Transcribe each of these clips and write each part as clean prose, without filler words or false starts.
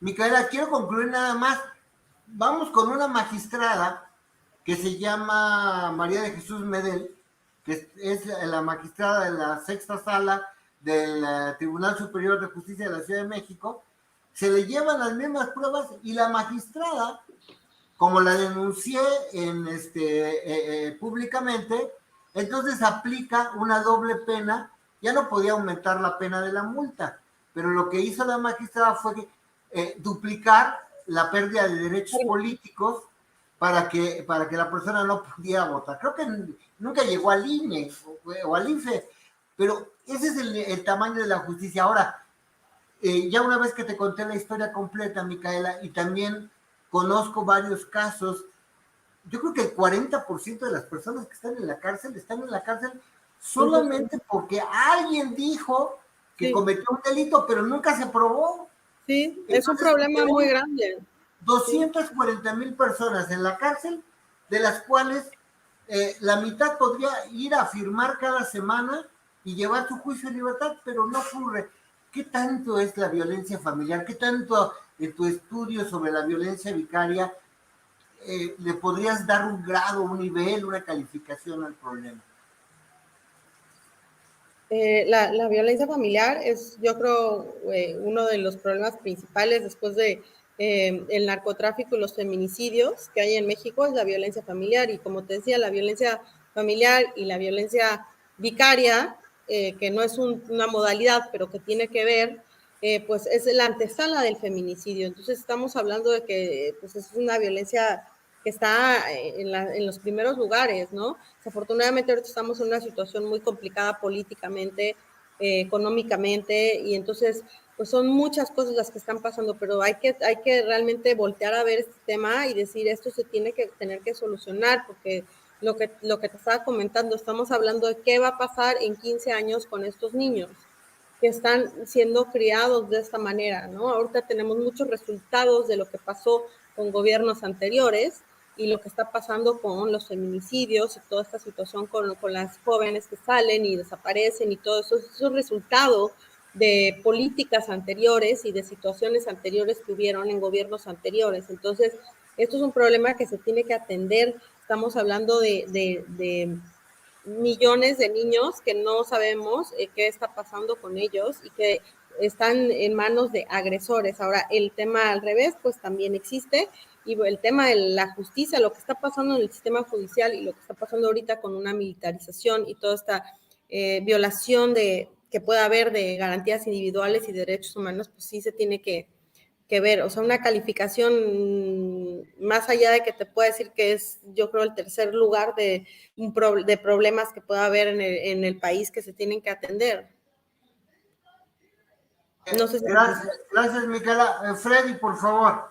Micaela, quiero concluir nada más. Vamos con una magistrada que se llama María de Jesús Medel, que es la magistrada de la sexta sala del Tribunal Superior de Justicia de la Ciudad de México. Se le llevan las mismas pruebas y la magistrada, como la denuncié públicamente, entonces aplica una doble pena. Ya no podía aumentar la pena de la multa, pero lo que hizo la magistrada fue duplicar la pérdida de derechos políticos para que la persona no pudiera votar. Creo que nunca llegó al INE o al IFE, pero ese es el tamaño de la justicia. Ahora, ya una vez que te conté la historia completa, Micaela, y también conozco varios casos, yo creo que el 40% de las personas que están en la cárcel solamente porque alguien dijo que cometió un delito, pero nunca se probó. Sí, es un problema muy grande. 240,000 personas en la cárcel, de las cuales la mitad podría ir a firmar cada semana y llevar su juicio en libertad, pero no ocurre. ¿Qué tanto es la violencia familiar? ¿Qué tanto en tu estudio sobre la violencia vicaria le podrías dar un grado, un nivel, una calificación al problema? La violencia familiar es, yo creo, uno de los problemas principales después de el narcotráfico y los feminicidios que hay en México, es la violencia familiar. Y como te decía, la violencia familiar y la violencia vicaria, que no es una modalidad, pero que tiene que ver, pues es la antesala del feminicidio. Entonces estamos hablando de que pues es una violencia que está en los primeros lugares, ¿no? Desafortunadamente ahorita estamos en una situación muy complicada políticamente, económicamente, y entonces pues son muchas cosas las que están pasando, pero hay que realmente voltear a ver este tema y decir, esto se tiene que tener que solucionar, porque lo que te estaba comentando, estamos hablando de qué va a pasar en 15 años con estos niños que están siendo criados de esta manera, ¿no? Ahorita tenemos muchos resultados de lo que pasó con gobiernos anteriores y lo que está pasando con los feminicidios y toda esta situación con las jóvenes que salen y desaparecen y todo eso es un resultado de políticas anteriores y de situaciones anteriores que hubieron en gobiernos anteriores. Entonces, esto es un problema que se tiene que atender. Estamos hablando de millones de niños que no sabemos qué está pasando con ellos y que están en manos de agresores. Ahora, el tema al revés, pues también existe, y el tema de la justicia, lo que está pasando en el sistema judicial y lo que está pasando ahorita con una militarización y toda esta violación que pueda haber de garantías individuales y derechos humanos, pues sí se tiene que ver, o sea, una calificación más allá de que te pueda decir que es, yo creo, el tercer lugar de problemas que pueda haber en el país que se tienen que atender. No sé si gracias, Micaela. Freddy, por favor.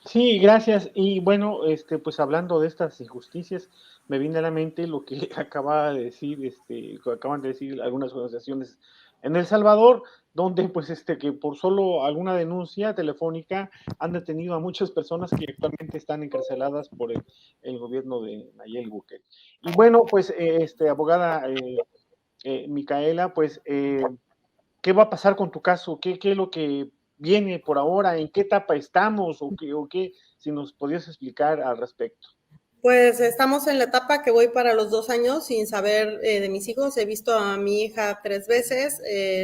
Sí, gracias. Y bueno, pues hablando de estas injusticias, me viene a la mente lo que acaba de decir, acaban de decir algunas asociaciones en El Salvador, donde pues que por solo alguna denuncia telefónica han detenido a muchas personas que actualmente están encarceladas por el gobierno de Nayib Bukele. Y bueno, pues abogada Micaela, pues ¿qué va a pasar con tu caso? ¿Qué es lo que viene por ahora? ¿En qué etapa estamos? ¿O qué si nos podías explicar al respecto. Pues estamos en la etapa que voy para los 2 años sin saber de mis hijos. He visto a mi hija 3 veces,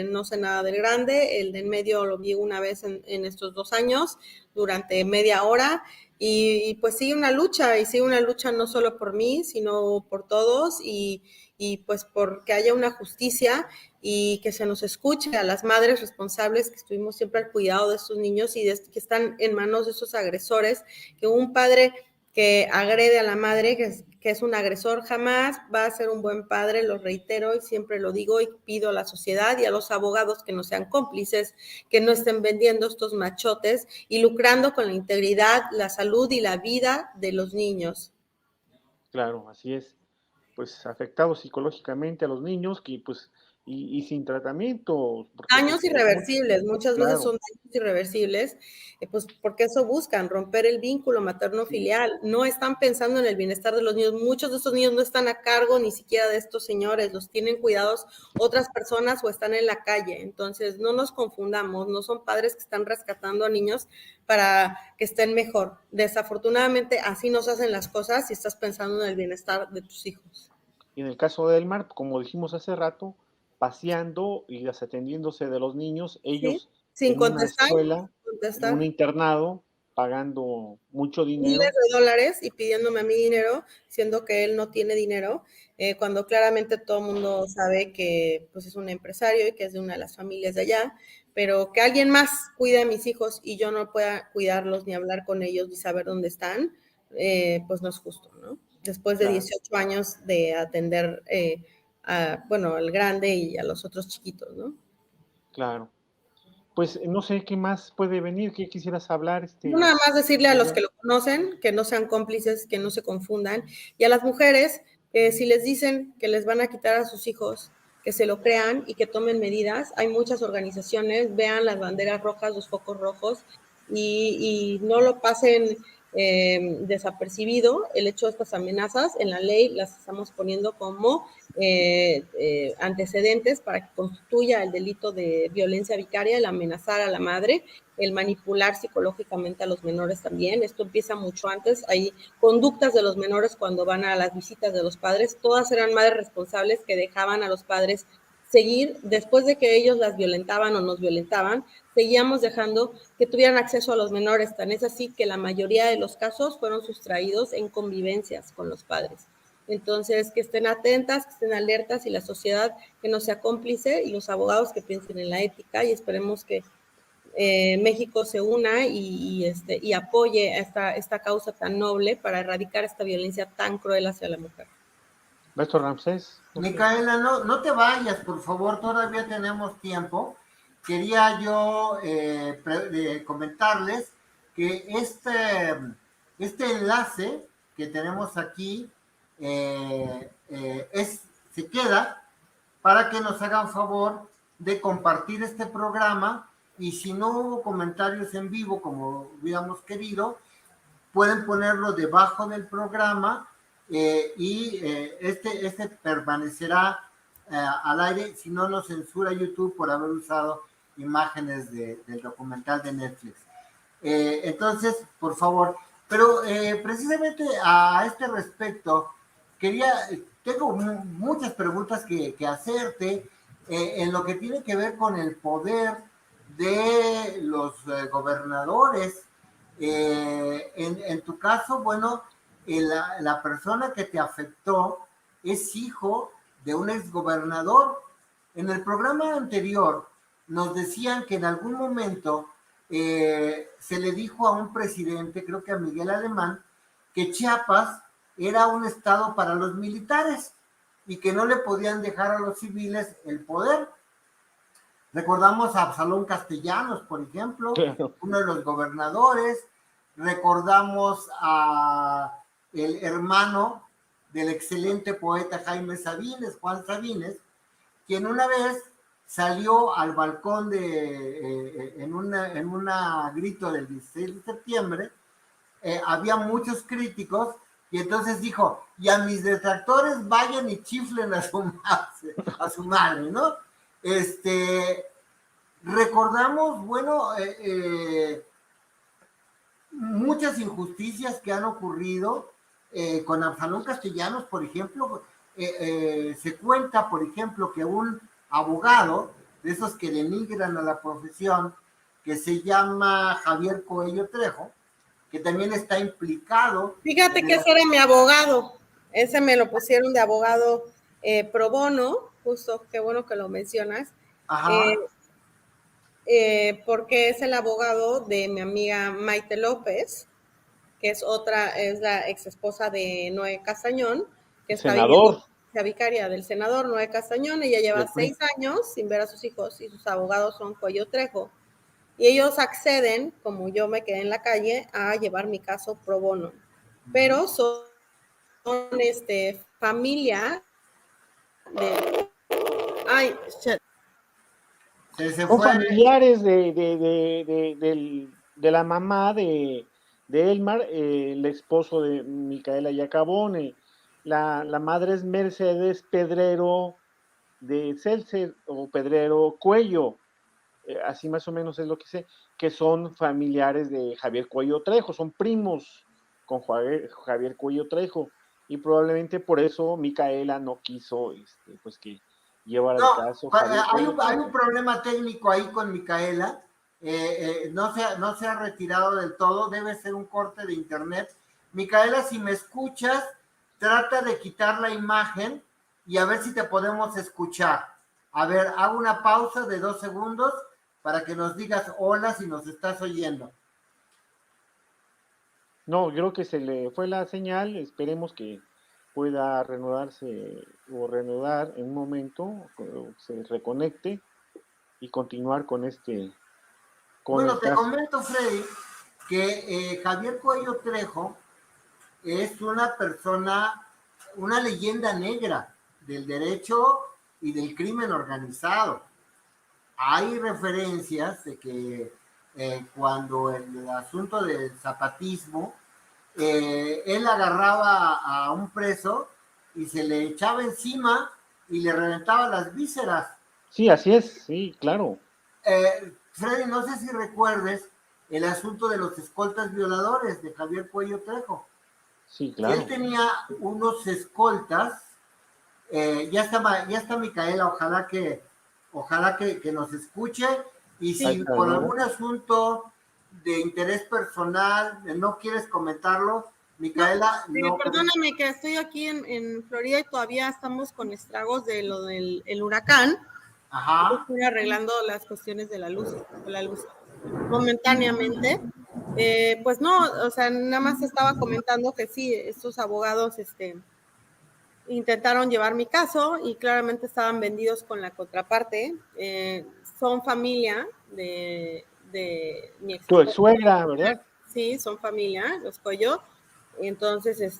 no sé nada del grande. El del medio lo vi una vez en estos 2 años, durante media hora. Y pues sigue una lucha, y sigue una lucha no solo por mí, sino por todos, y pues porque haya una justicia y que se nos escuche a las madres responsables que estuvimos siempre al cuidado de estos niños y que están en manos de esos agresores, que un padre que agrede a la madre, que es un agresor, jamás va a ser un buen padre, lo reitero y siempre lo digo y pido a la sociedad y a los abogados que no sean cómplices, que no estén vendiendo estos machotes y lucrando con la integridad, la salud y la vida de los niños. Claro, así es. Pues afectados psicológicamente a los niños que pues y sin tratamiento, porque Daños pues irreversibles, muchas veces claro, son daños irreversibles, pues porque eso buscan, romper el vínculo materno-filial. No están pensando en el bienestar de los niños. Muchos de estos niños no están a cargo ni siquiera de estos señores, los tienen cuidados otras personas o están en la calle. Entonces, no nos confundamos, no son padres que están rescatando a niños para que estén mejor. Desafortunadamente, así nos hacen las cosas si estás pensando en el bienestar de tus hijos. y en el caso de Elmar, como dijimos hace rato, paseando y desatendiéndose de los niños, ¿Sí? ellos Sin en una contestar, escuela, sin en un contestar. internado, pagando mucho Miles dinero. de dólares y pidiéndome a mí dinero, siendo que él no tiene dinero, cuando claramente todo el mundo sabe que pues, es un empresario y que es de una de las familias de allá, pero que alguien más cuide a mis hijos y yo no pueda cuidarlos ni hablar con ellos ni saber dónde están, pues no es justo, ¿no? Después de Claro, 18 años de atender, bueno, al grande y a los otros chiquitos, ¿no? claro. Pues no sé qué más puede venir, qué quisieras hablar, No nada más decirle a los María? que lo conocen que no sean cómplices, que no se confundan, y a las mujeres si les dicen que les van a quitar a sus hijos, que se lo crean y que tomen medidas. Hay muchas organizaciones, vean las banderas rojas, los focos rojos y no lo pasen desapercibido. El hecho de estas amenazas en la ley las estamos poniendo como antecedentes para que constituya el delito de violencia vicaria, el amenazar a la madre, el manipular psicológicamente a los menores también. Esto empieza mucho antes. Hay conductas de los menores cuando van a las visitas de los padres. Todas eran madres responsables que dejaban a los padres seguir, después de que ellos las violentaban o nos violentaban, seguíamos dejando que tuvieran acceso a los menores. Tan es así que la mayoría de los casos fueron sustraídos en convivencias con los padres. Entonces, que estén atentas, que estén alertas y la sociedad que no sea cómplice y los abogados que piensen en la ética y esperemos que México se una y apoye esta causa tan noble para erradicar esta violencia tan cruel hacia la mujer. Beto Ramsés, no sé. Micaela, no te vayas, por favor, todavía tenemos tiempo. Quería yo comentarles que este enlace que tenemos aquí se queda para que nos hagan favor de compartir este programa y si no hubo comentarios en vivo como hubiéramos querido, pueden ponerlo debajo del programa este permanecerá al aire si no nos censura YouTube por haber usado imágenes del documental de Netflix. Entonces, por favor, pero precisamente a este respecto, tengo muchas preguntas que hacerte en lo que tiene que ver con el poder de los gobernadores. En tu caso, bueno, la persona que te afectó es hijo de un exgobernador. En el programa anterior nos decían que en algún momento se le dijo a un presidente, creo que a Miguel Alemán, que Chiapas era un estado para los militares y que no le podían dejar a los civiles el poder. Recordamos a Absalón Castellanos, por ejemplo, Claro. uno de los gobernadores. Recordamos a el hermano del excelente poeta Jaime Sabines, Juan Sabines, quien una vez salió al balcón en una grito del 16 de septiembre, había muchos críticos, y entonces dijo, y a mis detractores vayan y chiflen a su madre, ¿no? Recordamos, bueno, muchas injusticias que han ocurrido con Absalón Castellanos, por ejemplo. Se cuenta, por ejemplo, que un abogado de esos que denigran a la profesión, que se llama Javier Coello Trejo, que también está implicado. Fíjate que ese era mi abogado, ese me lo pusieron de abogado pro bono, justo, qué bueno que lo mencionas, porque es el abogado de mi amiga Maite López, que es la ex esposa de Noé Castañón, que está viviendo la vicaria del senador Noé Castañón. Ella lleva 6 años sin ver a sus hijos y sus abogados son Coello Trejo. Y ellos acceden, como yo me quedé en la calle, a llevar mi caso pro bono. Pero son familia de... Ay, shit. Son familiares de la mamá de Elmar, el esposo de Micaela Iacabone. La madre es Mercedes Pedrero de Celser o Pedrero Cuello. Así más o menos es lo que sé, que son familiares de Javier Cuello Trejo, son primos con Javier Cuello Trejo, y probablemente por eso Micaela no quiso pues que llevara el caso. Hay un problema técnico ahí con Micaela, no se ha retirado del todo, debe ser un corte de internet. Micaela, si me escuchas, trata de quitar la imagen y a ver si te podemos escuchar. A ver, hago una pausa de 2 segundos para que nos digas hola si nos estás oyendo. No, creo que se le fue la señal, esperemos que pueda reanudarse o reanudar en un momento, se reconecte y continuar con Bueno, te comento, Freddy, que Javier Cuello Trejo es una persona, una leyenda negra del derecho y del crimen organizado. Hay referencias de que cuando el asunto del zapatismo, él agarraba a un preso y se le echaba encima y le reventaba las vísceras. Sí, así es, sí, claro. Freddy, no sé si recuerdes el asunto de los escoltas violadores de Javier Cuello Trejo. Sí, claro. Él tenía unos escoltas, ya está Micaela, ojalá que nos escuche, y si por algún asunto de interés personal no quieres comentarlo, Micaela, no. Perdóname que estoy aquí en Florida y todavía estamos con estragos de lo del huracán. Ajá. Estoy arreglando las cuestiones de la luz momentáneamente. Pues no, o sea, nada más estaba comentando que sí, estos abogados intentaron llevar mi caso y claramente estaban vendidos con la contraparte. Son familia de mi ex. Tu ex suegra, ¿verdad? Sí, son familia, los Cuello. Entonces,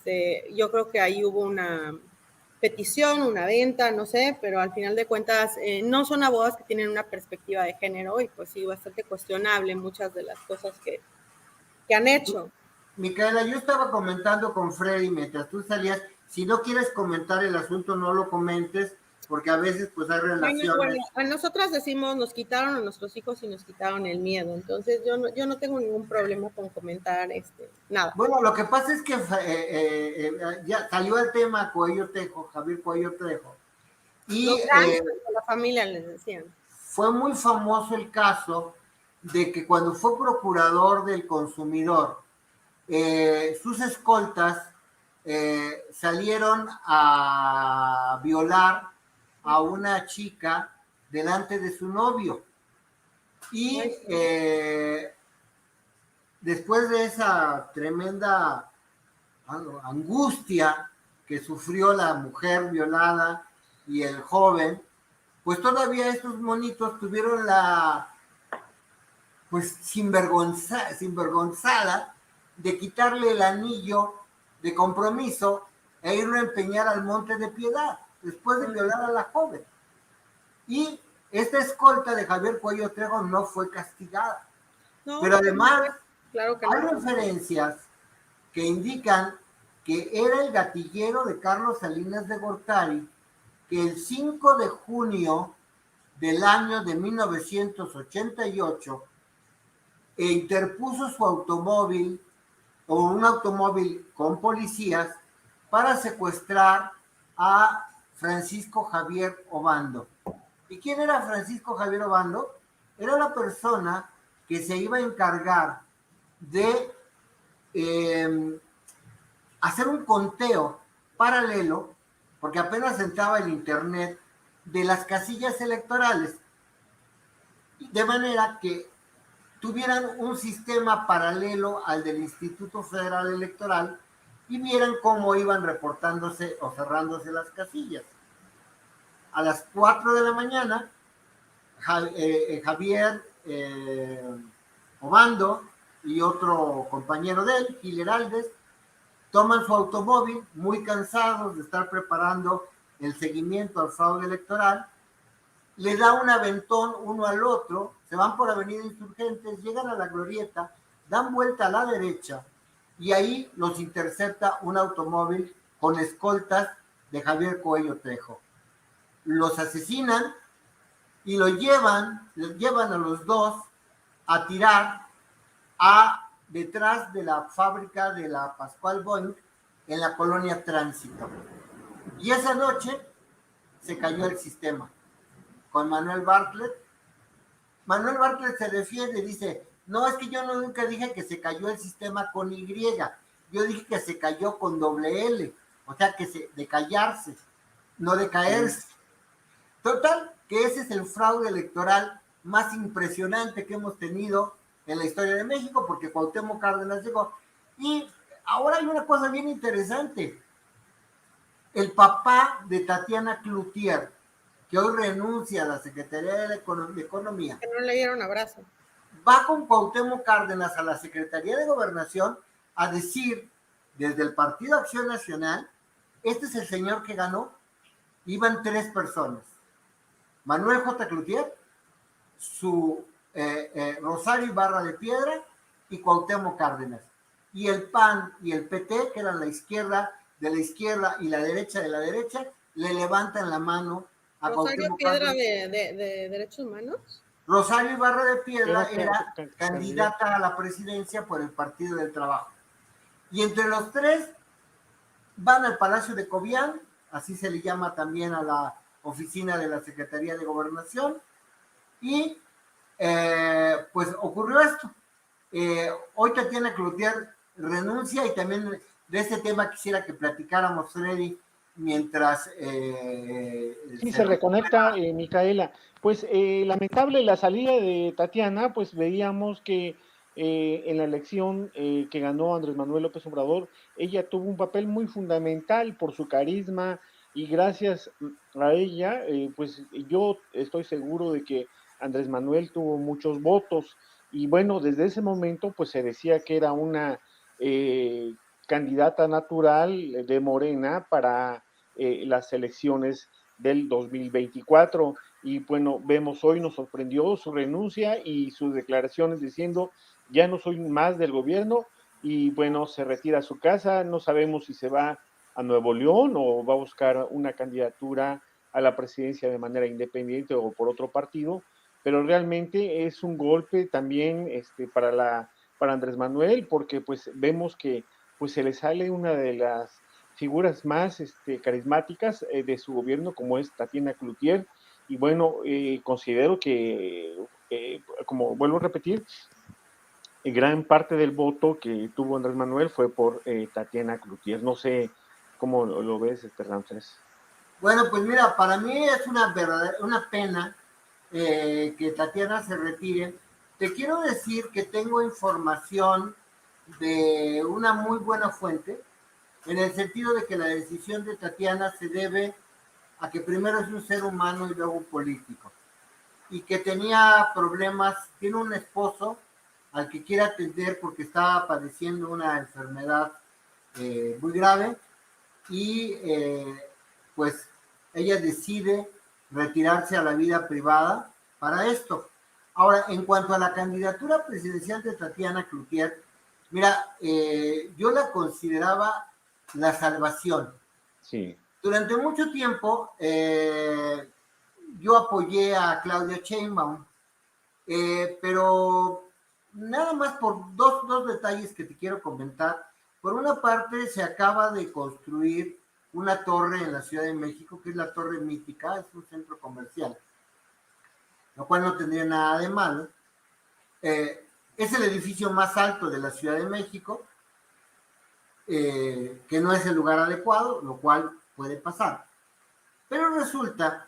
yo creo que ahí hubo una petición, una venta, no sé, pero al final de cuentas no son abogados que tienen una perspectiva de género y pues sí, bastante cuestionable muchas de las cosas que han hecho. Micaela, yo estaba comentando con Freddy mientras tú salías, si no quieres comentar el asunto, no lo comentes, porque a veces pues hay relaciones. Bueno, a nosotras decimos, nos quitaron a nuestros hijos y nos quitaron el miedo, entonces yo no tengo ningún problema con comentar nada. Bueno, lo que pasa es que ya salió el tema Cuello Trejo, Javier Cuello Trejo, y la familia les decían. Fue muy famoso el caso de que cuando fue procurador del consumidor, sus escoltas salieron a violar a una chica delante de su novio. Y después de esa tremenda angustia que sufrió la mujer violada y el joven, pues todavía estos monitos tuvieron la sinvergonzada de quitarle el anillo de compromiso e irlo a empeñar al Monte de Piedad, después de violar a la joven. Y esta escolta de Javier Cuello Trejo no fue castigada. No, pero además, claro que hay referencias que indican que era el gatillero de Carlos Salinas de Gortari, que el 5 de junio del año de 1988 interpuso su automóvil o un automóvil con policías para secuestrar a Francisco Javier Obando. ¿Y quién era Francisco Javier Obando? Era la persona que se iba a encargar de hacer un conteo paralelo, porque apenas entraba el internet, de las casillas electorales, de manera que tuvieran un sistema paralelo al del Instituto Federal Electoral y vieran cómo iban reportándose o cerrándose las casillas. A las 4 de la mañana, Javier Obando y otro compañero de él, Gil Heraldes, toman su automóvil muy cansados de estar preparando el seguimiento al fraude electoral, le da un aventón uno al otro, se van por Avenida Insurgentes, llegan a la glorieta, dan vuelta a la derecha y ahí los intercepta un automóvil con escoltas de Javier Coello Trejo. Los asesinan y los llevan a los dos a tirar detrás de la fábrica de la Pascual Boing en la colonia Tránsito. Y esa noche se cayó el sistema con Manuel Bartlett. Manuel Bartlett se defiende y dice, no, es que yo nunca dije que se cayó el sistema con Y, yo dije que se cayó con doble L, o sea, de callarse, no de caerse. Total, que ese es el fraude electoral más impresionante que hemos tenido en la historia de México, porque Cuauhtémoc Cárdenas llegó. Y ahora hay una cosa bien interesante. El papá de Tatiana Cloutier, que hoy renuncia a la Secretaría de Economía, que no le dieron abrazo, va con Cuauhtémoc Cárdenas a la Secretaría de Gobernación a decir, desde el Partido Acción Nacional, este es el señor que ganó. Iban 3 personas. Manuel J. Cloutier, su Rosario Ibarra de Piedra y Cuauhtémoc Cárdenas. Y el PAN y el PT, que eran la izquierda de la izquierda y la derecha de la derecha, le levantan la mano a Rosario Cuauhtémoc Piedra Cárdenas. de Derechos Humanos. Rosario Ibarra de Piedra era candidata a la presidencia por el Partido del Trabajo. Y entre los 3 van al Palacio de Cobián, así se le llama también a la oficina de la Secretaría de Gobernación, y pues ocurrió esto. Hoy Tatiana Cloutier renuncia y también de este tema quisiera que platicáramos, Freddy, mientras... Sí, se reconecta, Micaela. Pues lamentable la salida de Tatiana, pues veíamos que en la elección que ganó Andrés Manuel López Obrador, ella tuvo un papel muy fundamental por su carisma y gracias a ella, pues yo estoy seguro de que Andrés Manuel tuvo muchos votos y bueno, desde ese momento pues se decía que era una candidata natural de Morena para las elecciones del 2024 y bueno, vemos hoy nos sorprendió su renuncia y sus declaraciones diciendo ya no soy más del gobierno y bueno, se retira a su casa, no sabemos si se va a Nuevo León o va a buscar una candidatura a la presidencia de manera independiente o por otro partido, pero realmente es un golpe también para Andrés Manuel porque pues vemos que pues se le sale una de las figuras más carismáticas de su gobierno, como es Tatiana Cloutier, y bueno, considero que, como vuelvo a repetir, gran parte del voto que tuvo Andrés Manuel fue por Tatiana Cloutier. No sé cómo lo ves, Ramsés. Bueno, pues mira, para mí es una pena que Tatiana se retire. Te quiero decir que tengo información de una muy buena fuente, en el sentido de que la decisión de Tatiana se debe a que primero es un ser humano y luego un político, y que tenía problemas, tiene un esposo al que quiere atender porque estaba padeciendo una enfermedad muy grave, y pues ella decide retirarse a la vida privada para esto. Ahora, en cuanto a la candidatura presidencial de Tatiana Cloutier, mira, yo la consideraba la salvación. Sí. Durante mucho tiempo yo apoyé a Claudia Sheinbaum, pero nada más por dos detalles que te quiero comentar. Por una parte, se acaba de construir una torre en la Ciudad de México, que es la Torre Mítica, es un centro comercial, lo cual no tendría nada de malo. Es el edificio más alto de la Ciudad de México, que no es el lugar adecuado, lo cual puede pasar. Pero resulta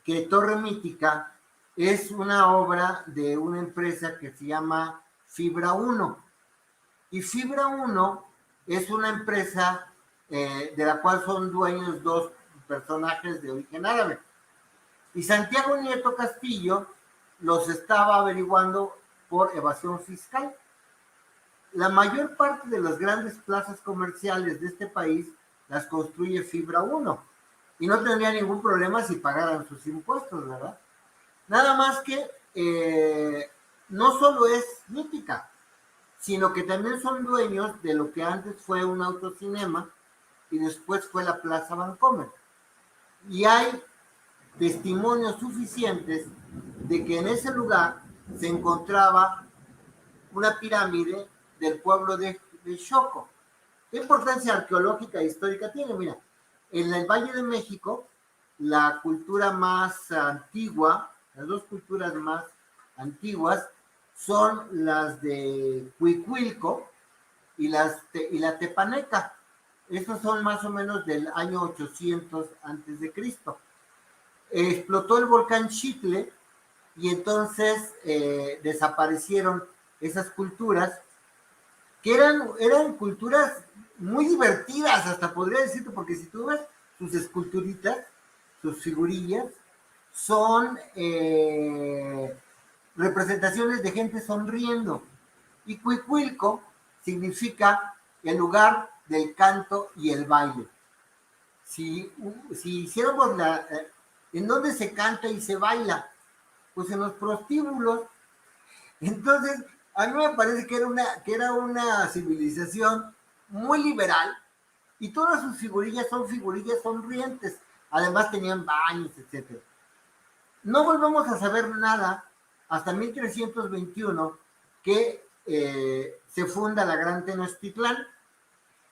que Torre Mítica es una obra de una empresa que se llama Fibra 1. Y Fibra 1 es una empresa de la cual son dueños dos personajes de origen árabe. Y Santiago Nieto Castillo los estaba averiguando por evasión fiscal. La mayor parte de las grandes plazas comerciales de este país las construye Fibra 1 y no tendría ningún problema si pagaran sus impuestos, ¿verdad? Nada más que no solo es Mítica, sino que también son dueños de lo que antes fue un autocinema y después fue la Plaza Vancomer. Y hay testimonios suficientes de que en ese lugar se encontraba una pirámide del pueblo de Xoco. ¿Qué importancia arqueológica e histórica tiene? Mira, en el Valle de México, la cultura más antigua, las dos culturas más antiguas, son las de Cuicuilco y la tepaneca. Estos son más o menos del año 800 antes de Cristo. Explotó el volcán Xitle y entonces desaparecieron esas culturas, que eran culturas muy divertidas, hasta podría decirte, porque si tú ves sus esculturitas, sus figurillas, son representaciones de gente sonriendo. Y Cuicuilco significa el lugar del canto y el baile. Si hiciéramos ¿en dónde se canta y se baila? Pues en los prostíbulos. Entonces, a mí me parece que era una civilización muy liberal y todas sus figurillas son figurillas sonrientes. Además tenían baños, etc. No volvemos a saber nada hasta 1321 que se funda la Gran Tenochtitlán.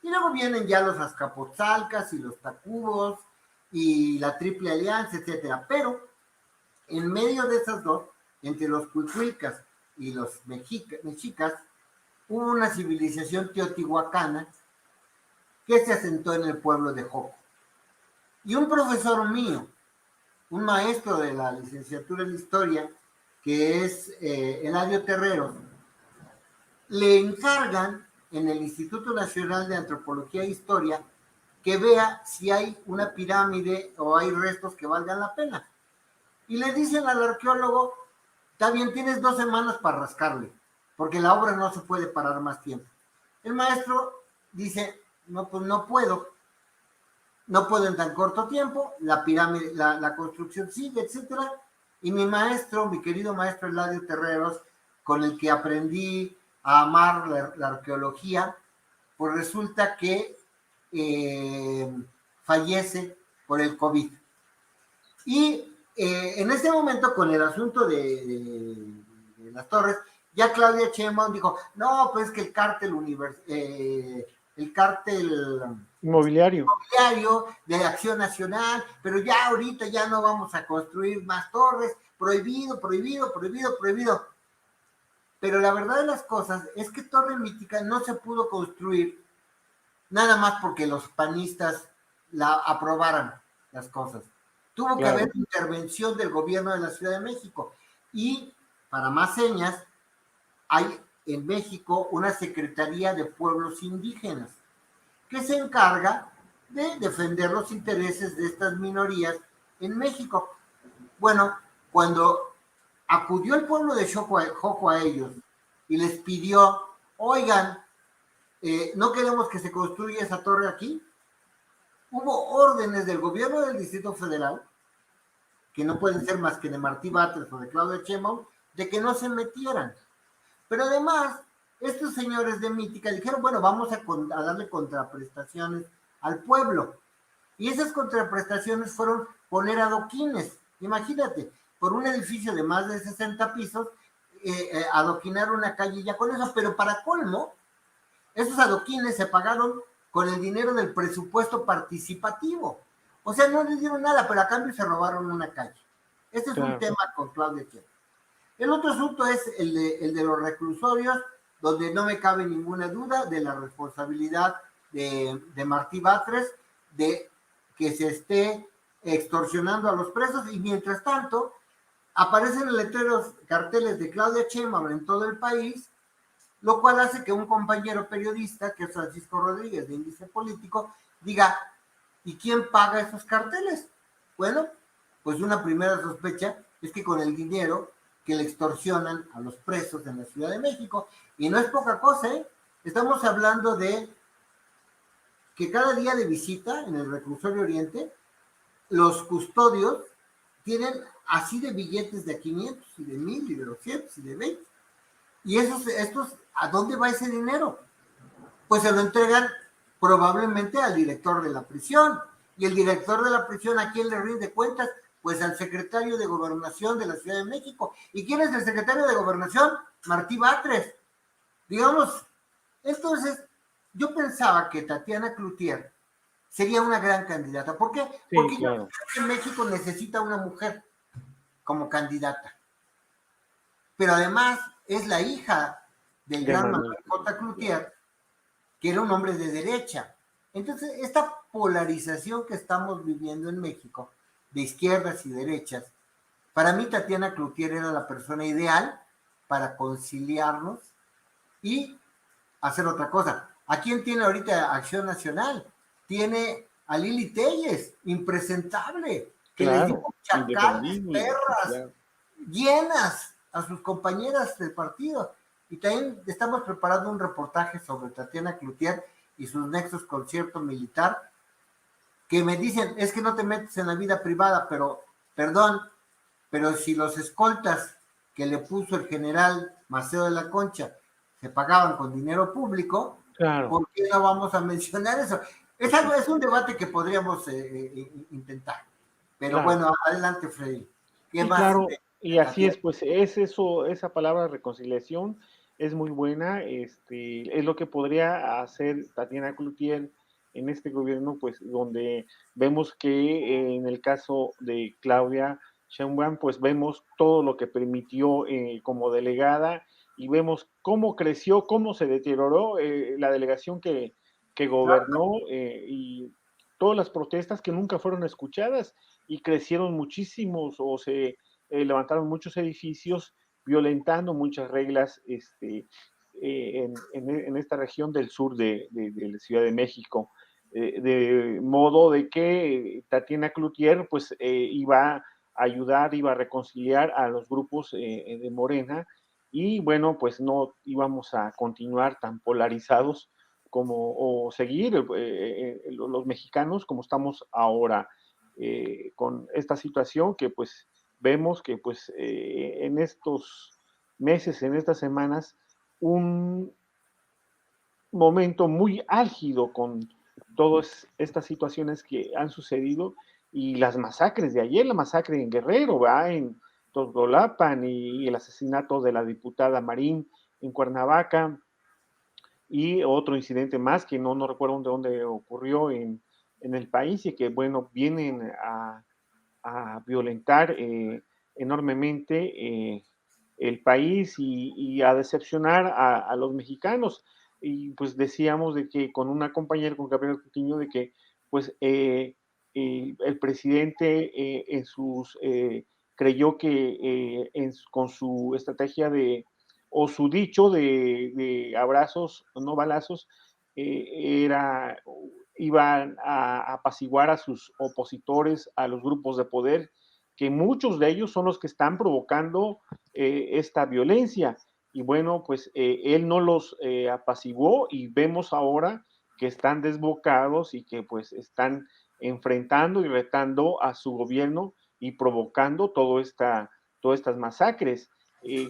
Y luego vienen ya los Azcapotzalcas y los Tacubos y la Triple Alianza, etc. Pero en medio de esas dos, entre los Cuicuilcas y los mexicas, hubo una civilización teotihuacana que se asentó en el pueblo de Joco. Y un profesor mío, un maestro de la licenciatura en Historia, que es Eladio Terreros, le encargan en el Instituto Nacional de Antropología e Historia que vea si hay una pirámide o hay restos que valgan la pena. Y le dicen al arqueólogo, está bien, tienes 2 semanas para rascarle, porque la obra no se puede parar más tiempo. El maestro dice, no, pues no puedo en tan corto tiempo, la pirámide, la construcción sigue, etcétera. Y mi maestro, mi querido maestro Eladio Terreros, con el que aprendí a amar la arqueología, pues resulta que fallece por el COVID. Y en ese momento, con el asunto de las torres, ya Claudia Sheinbaum dijo, no, pues es que el cártel inmobiliario de Acción Nacional, pero ya ahorita ya no vamos a construir más torres, prohibido. Pero la verdad de las cosas es que Torre Mítica no se pudo construir nada más porque los panistas la aprobaran las cosas. Tuvo que haber intervención del gobierno de la Ciudad de México. Y, para más señas, hay en México una Secretaría de Pueblos Indígenas que se encarga de defender los intereses de estas minorías en México. Bueno, cuando acudió el pueblo de Joco a ellos y les pidió, oigan, no queremos que se construya esa torre aquí, hubo órdenes del gobierno del Distrito Federal, que no pueden ser más que de Martí Batres o de Claudia Sheinbaum, de que no se metieran. Pero además, estos señores de Mítica dijeron, bueno, vamos a darle contraprestaciones al pueblo. Y esas contraprestaciones fueron poner adoquines. Imagínate, por un edificio de más de 60 pisos, adoquinar una calle ya con eso, pero para colmo, esos adoquines se pagaron con el dinero del presupuesto participativo. O sea, no les dieron nada, pero a cambio se robaron una calle. Este es un tema con Claudia Sheinbaum. El otro asunto es el de los reclusorios, donde no me cabe ninguna duda de la responsabilidad de Martí Batres, de que se esté extorsionando a los presos, y mientras tanto aparecen letreros, carteles de Claudia Sheinbaum en todo el país, lo cual hace que un compañero periodista, que es Francisco Rodríguez, de Índice Político, diga, ¿y quién paga esos carteles? Bueno, pues una primera sospecha es que con el dinero que le extorsionan a los presos en la Ciudad de México, y no es poca cosa, ¿eh? Estamos hablando de que cada día de visita en el Reclusorio Oriente, los custodios tienen así de billetes de 500 y de 1000 y de 200 y de 20. Y estos, ¿a dónde va ese dinero? Pues se lo entregan probablemente al director de la prisión. Y el director de la prisión, ¿a quién le rinde cuentas? Pues al secretario de Gobernación de la Ciudad de México. ¿Y quién es el secretario de Gobernación? Martí Batres. Digamos, entonces, yo pensaba que Tatiana Cloutier sería una gran candidata. ¿Por qué? Sí, Porque claro. yo creo que México necesita una mujer como candidata. Pero además es la hija del gran Manuel J. Cloutier, que era un hombre de derecha. Entonces, esta polarización que estamos viviendo en México, de izquierdas y derechas, para mí Tatiana Cloutier era la persona ideal para conciliarnos y hacer otra cosa. ¿A quién tiene ahorita Acción Nacional? Tiene a Lili Telles, impresentable, que les dio chacales, perras, llenas a sus compañeras del partido. Y también estamos preparando un reportaje sobre Tatiana Cloutier y sus nexos con cierto militar, que me dicen, es que no te metes en la vida privada, pero, perdón, pero si los escoltas que le puso el general Maceo de la Concha se pagaban con dinero público, claro. ¿Por qué no vamos a mencionar eso? Es un debate que podríamos intentar. Pero claro. bueno, adelante, Freddy. ¿Qué Sí, más? claro, y así es, pues es eso, esa palabra reconciliación es muy buena, es lo que podría hacer Tatiana Cloutier en este gobierno, pues donde vemos que en el caso de Claudia Sheinbaum, pues vemos todo lo que permitió como delegada y vemos cómo creció, cómo se deterioró la delegación que gobernó y todas las protestas que nunca fueron escuchadas y crecieron muchísimos o se levantaron muchos edificios violentando muchas reglas en esta región del sur de la Ciudad de México. De modo de que Tatiana Cloutier pues iba a ayudar, iba a reconciliar a los grupos de Morena y bueno, pues no íbamos a continuar tan polarizados como o seguir los mexicanos como estamos ahora. Con esta situación que pues vemos que pues en estos meses, en estas semanas, un momento muy álgido con todas estas situaciones que han sucedido y las masacres de ayer, la masacre en Guerrero, ¿va? En Totolapan y el asesinato de la diputada Marín en Cuernavaca y otro incidente más que no recuerdo de dónde ocurrió en el país y que bueno, vienen a violentar enormemente el país y a decepcionar a los mexicanos. Y pues decíamos de que con una compañera, con Gabriel Coutinho, de que pues el presidente creyó que con su estrategia o su dicho de abrazos, no balazos, iban a apaciguar a sus opositores, a los grupos de poder, que muchos de ellos son los que están provocando esta violencia. Y bueno, pues él no los apaciguó y vemos ahora que están desbocados y que pues están enfrentando y retando a su gobierno y provocando todas estas masacres.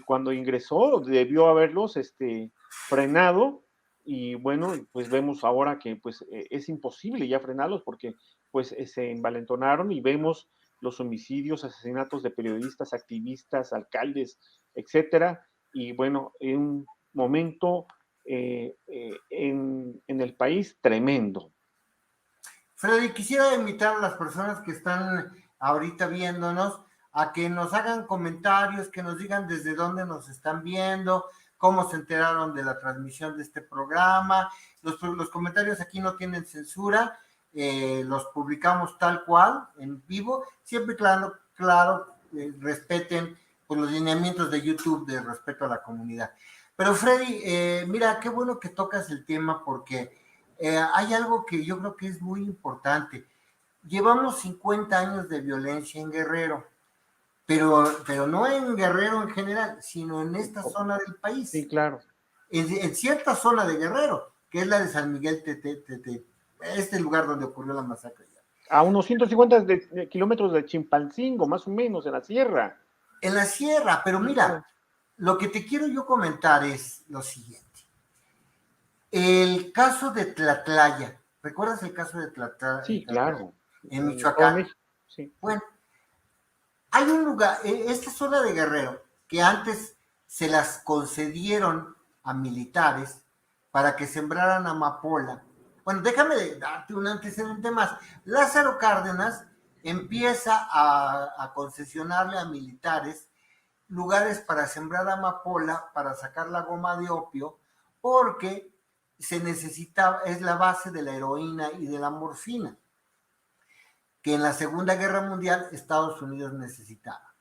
Cuando ingresó debió haberlos frenado y bueno, pues vemos ahora que pues es imposible ya frenarlos porque pues se envalentonaron y vemos los homicidios, asesinatos de periodistas, activistas, alcaldes, etcétera, y bueno, en un momento en el país tremendo. Freddy, quisiera invitar a las personas que están ahorita viéndonos a que nos hagan comentarios, que nos digan desde dónde nos están viendo, cómo se enteraron de la transmisión de este programa. Los comentarios aquí no tienen censura, los publicamos tal cual, en vivo, siempre claro, respeten pues, los lineamientos de YouTube de respeto a la comunidad. Pero Freddy, mira, qué bueno que tocas el tema porque hay algo que yo creo que es muy importante. Llevamos 50 años de violencia en Guerrero, pero no en Guerrero en general, sino en esta zona del país. Sí, claro. En cierta zona de Guerrero, que es la de San Miguel este lugar donde ocurrió la masacre. A unos 150 kilómetros de Chilpancingo, más o menos, en la sierra. En la sierra, pero mira, lo que te quiero yo comentar es lo siguiente. El caso de Tlatlaya, ¿recuerdas el caso de Tlatlaya? Sí, claro. En Michoacán. Sí. Bueno, hay un lugar, esta zona de Guerrero, que antes se las concedieron a militares para que sembraran amapola. Bueno, déjame darte un antecedente más. Lázaro Cárdenas empieza a concesionarle a militares lugares para sembrar amapola, para sacar la goma de opio, porque se necesitaba, es la base de la heroína y de la morfina, que en la Segunda Guerra Mundial Estados Unidos necesitaba.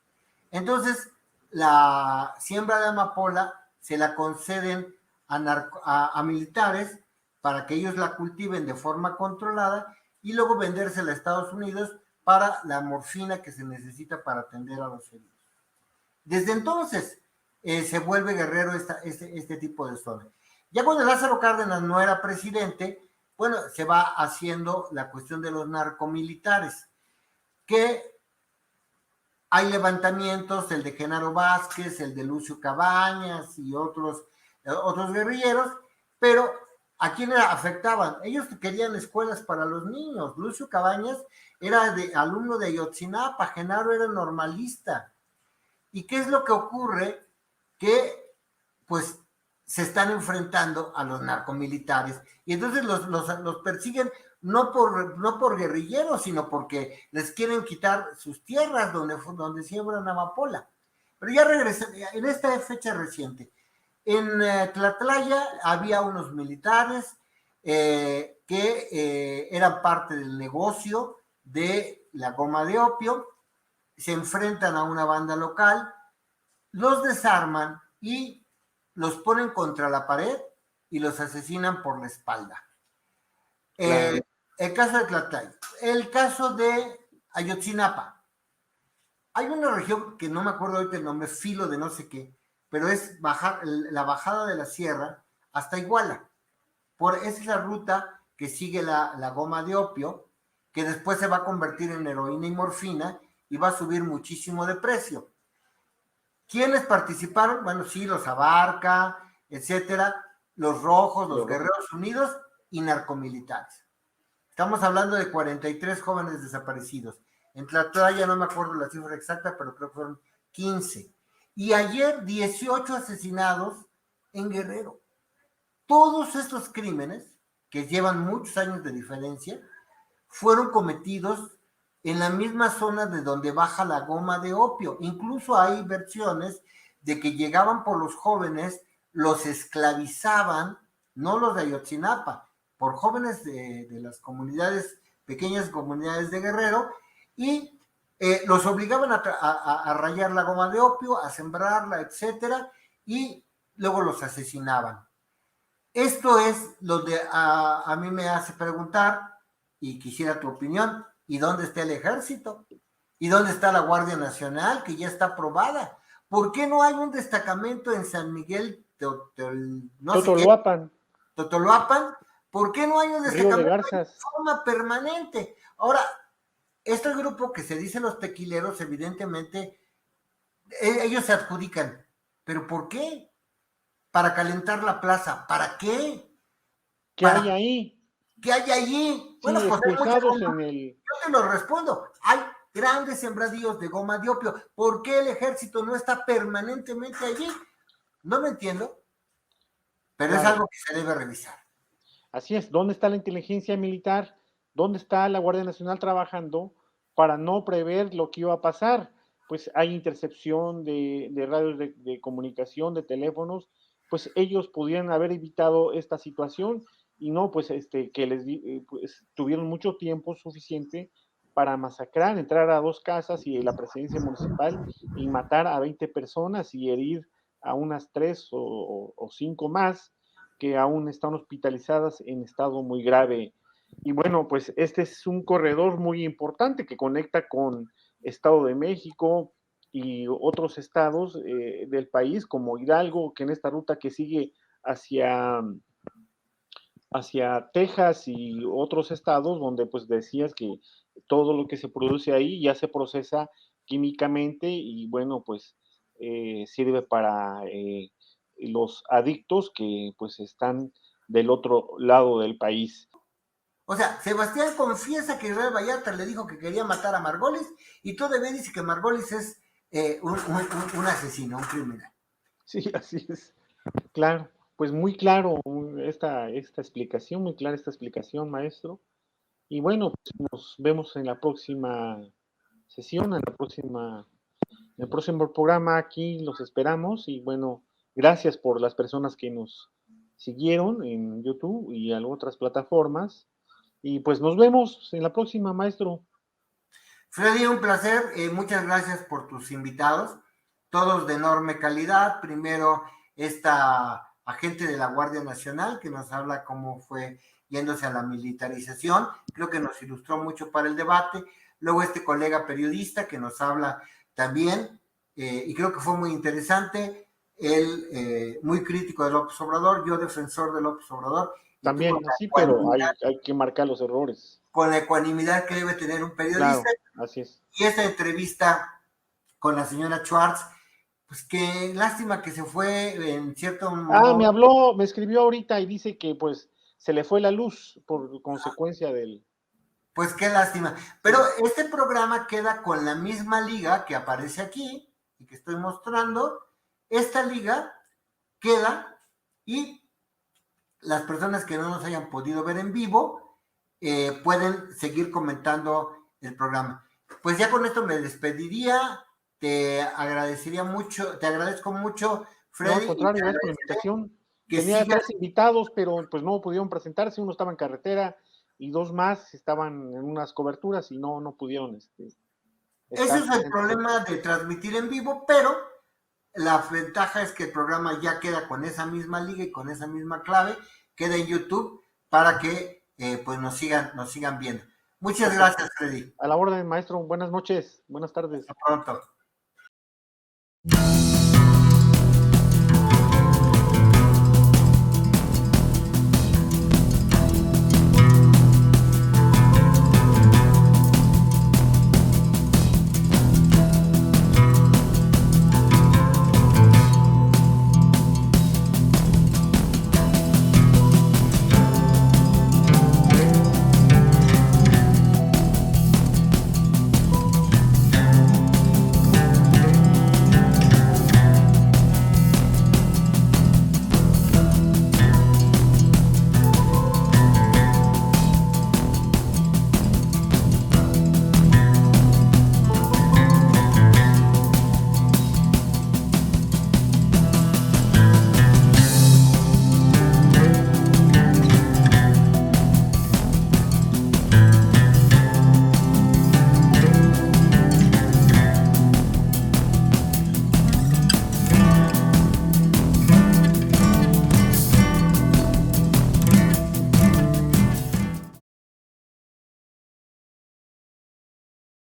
Entonces, la siembra de amapola se la conceden a militares para que ellos la cultiven de forma controlada y luego vendérsela a Estados Unidos para la morfina que se necesita para atender a los heridos. Desde entonces se vuelve Guerrero este tipo de zona. Ya cuando Lázaro Cárdenas no era presidente, bueno, se va haciendo la cuestión de los narcomilitares, que hay levantamientos, el de Genaro Vázquez, el de Lucio Cabañas y otros guerrilleros, pero ¿a quién afectaban? Ellos querían escuelas para los niños. Lucio Cabañas era alumno de Ayotzinapa, Genaro era normalista. ¿Y qué es lo que ocurre? Que, pues, se están enfrentando a los narcomilitares y entonces los persiguen no por guerrilleros, sino porque les quieren quitar sus tierras donde siembran amapola. Pero ya regresé, en esta fecha reciente, en Tlatlaya había unos militares que eran parte del negocio de la goma de opio, se enfrentan a una banda local, los desarman y los ponen contra la pared y los asesinan por la espalda. Claro. El caso de Tlatlaya. El caso de Ayotzinapa. Hay una región que no me acuerdo ahorita el nombre, filo de no sé qué, pero es la bajada de la sierra hasta Iguala. Esa es la ruta que sigue la goma de opio, que después se va a convertir en heroína y morfina y va a subir muchísimo de precio. ¿Quiénes participaron? Bueno, sí, los Abarca, etcétera, los Rojos, los Guerreros Unidos y narcomilitares. Estamos hablando de 43 jóvenes desaparecidos. En Tlatlaya no me acuerdo la cifra exacta, pero creo que fueron 15. Y ayer 18 asesinados en Guerrero. Todos estos crímenes, que llevan muchos años de diferencia, fueron cometidos en la misma zona de donde baja la goma de opio. Incluso hay versiones de que llegaban por los jóvenes, los esclavizaban, no los de Ayotzinapa, por jóvenes de las comunidades, pequeñas comunidades de Guerrero, y los obligaban a rayar la goma de opio, a sembrarla, etcétera, y luego los asesinaban. Esto es lo que a mí me hace preguntar, y quisiera tu opinión, ¿y dónde está el ejército? ¿Y dónde está la Guardia Nacional, que ya está aprobada? ¿Por qué no hay un destacamento en San Miguel, Totoloapan? ¿Por qué no hay un destacamento de forma permanente? Ahora, este grupo que se dice los tequileros, evidentemente, ellos se adjudican. ¿Pero por qué? Para calentar la plaza. ¿Para qué? ¿Qué hay ahí? ¿Qué hay allí? Bueno, sí, expulsados en el... Yo te lo respondo. Hay grandes sembradíos de goma de opio. ¿Por qué el ejército no está permanentemente allí? No lo entiendo, pero Claro. es algo que se debe revisar. Así es, ¿dónde está la inteligencia militar? ¿Dónde está la Guardia Nacional trabajando para no prever lo que iba a pasar? Pues hay intercepción de radios de comunicación, de teléfonos, pues ellos podían haber evitado esta situación y no, pues que pues, tuvieron mucho tiempo suficiente para masacrar, entrar a 2 casas y la presidencia municipal y matar a 20 personas y herir a unas 3 o 5 más que aún están hospitalizadas en estado muy grave. Y bueno, pues este es un corredor muy importante que conecta con Estado de México y otros estados del país, como Hidalgo, que en esta ruta que sigue hacia, hacia Texas y otros estados, donde pues decías que todo lo que se produce ahí ya se procesa químicamente y bueno, pues sirve para los adictos que pues están del otro lado del país. O sea, Sebastián confiesa que Israel Vallarta le dijo que quería matar a Margolis y todavía dice que Margolis es un asesino, un criminal. Sí, así es. Claro, pues muy claro esta explicación, muy clara esta explicación, maestro. Y bueno, pues nos vemos en la próxima sesión, en el próximo programa. Aquí los esperamos y bueno, gracias por las personas que nos siguieron en YouTube y en otras plataformas. Y pues nos vemos en la próxima, maestro. Freddy, un placer. Muchas gracias por tus invitados, todos de enorme calidad. Primero, esta agente de la Guardia Nacional que nos habla cómo fue yéndose a la militarización. Creo que nos ilustró mucho para el debate. Luego, este colega periodista que nos habla también, y creo que fue muy interesante. Él, muy crítico de López Obrador, yo defensor de López Obrador. También así, pero hay que marcar los errores. Con la ecuanimidad que debe tener un periodista. Claro, así es. Y esta entrevista con la señora Schwartz, pues qué lástima que se fue en cierto modo. Me habló, me escribió ahorita y dice que pues se le fue la luz por consecuencia del... Pues qué lástima. Pero este programa queda con la misma liga que aparece aquí y que estoy mostrando. Esta liga queda y las personas que no nos hayan podido ver en vivo pueden seguir comentando el programa. Pues ya con esto me despediría. Te agradecería mucho, te agradezco mucho, Freddy. No, al contrario, gracias por la invitación. Tenía sigas... 3 invitados, pero pues no pudieron presentarse. Uno estaba en carretera y 2 más estaban en unas coberturas y no pudieron. Ese es el problema de transmitir en vivo, pero la ventaja es que el programa ya queda con esa misma liga y con esa misma clave, queda en YouTube para que pues nos sigan viendo. Muchas gracias, Freddy. A la orden, maestro. Buenas noches, buenas tardes. Hasta pronto.